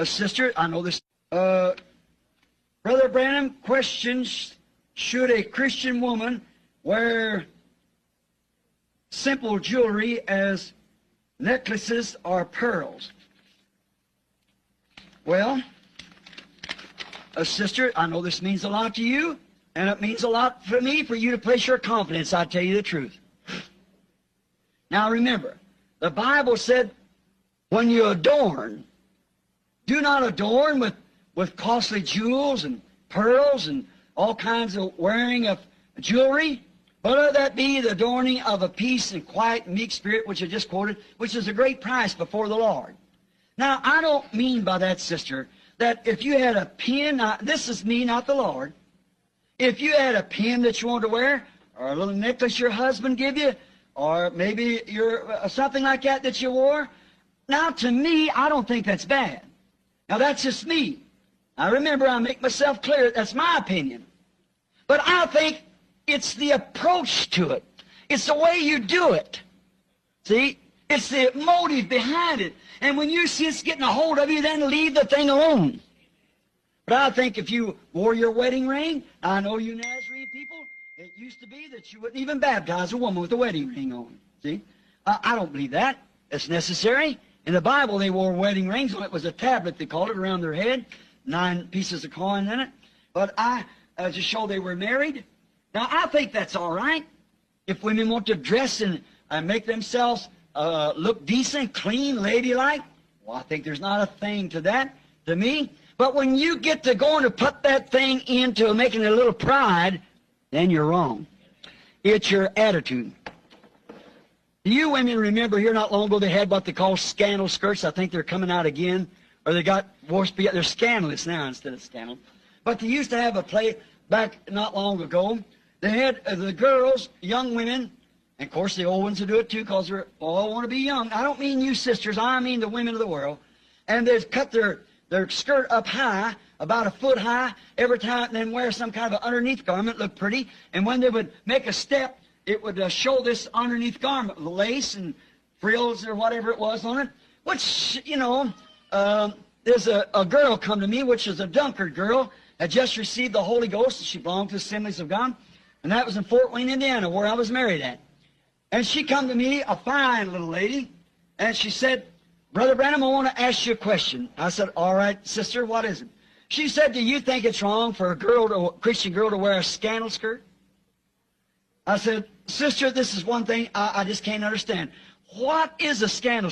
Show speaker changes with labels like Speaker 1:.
Speaker 1: Sister, I know this. Brother Branham questions, should a Christian woman wear simple jewelry as necklaces or pearls? Well, sister, I know this means a lot to you, and it means a lot for me for you to place your confidence. I tell you the truth. Now remember, the Bible said, when you adorn, do not adorn with costly jewels and pearls and all kinds of wearing of jewelry, but let that be the adorning of a peace and quiet and meek spirit, which I just quoted, which is a great price before the Lord. Now, I don't mean by that, sister, that if you had a pin, this is me, not the Lord, if you had a pin that you wanted to wear, or a little necklace your husband give you, or maybe something like that you wore, now to me, I don't think that's bad. Now that's just me. Now remember, I make myself clear, that's my opinion. But I think it's the approach to it. It's the way you do it. See? It's the motive behind it. And when you see it's getting a hold of you, then leave the thing alone. But I think if you wore your wedding ring, I know you Nazarene people, it used to be that you wouldn't even baptize a woman with a wedding ring on. See? I don't believe that. It's necessary. In the Bible, they wore wedding rings on. It was a tablet, they called it, around their head. 9 pieces of coin in it. But to show they were married. Now, I think that's all right. If women want to dress and make themselves look decent, clean, ladylike, well, I think there's not a thing to that, to me. But when you get to going to put that thing into making it a little pride, then you're wrong. It's your attitude. Do you women remember here not long ago they had what they call scandal skirts? I think they're coming out again. Or they got worse, they're scandalous now instead of scandal. But they used to have a play back not long ago. They had the girls, young women, and of course the old ones will do it too because they all want to be young. I don't mean you sisters, I mean the women of the world. And they'd cut their skirt up high, about a foot high, every time, and then wear some kind of an underneath garment, look pretty. And when they would make a step, it would show this underneath garment, lace and frills or whatever it was on it, which, you know, there's a girl come to me, which is a Dunkard girl, had just received the Holy Ghost, and she belonged to the Assemblies of God, and that was in Fort Wayne, Indiana, where I was married at. And she come to me, a fine little lady, and she said, Brother Branham, I want to ask you a question. I said, all right, sister, what is it? She said, do you think it's wrong for a Christian girl to wear a scandal skirt? I said, sister, this is one thing I just can't understand. What is a scandal skirt?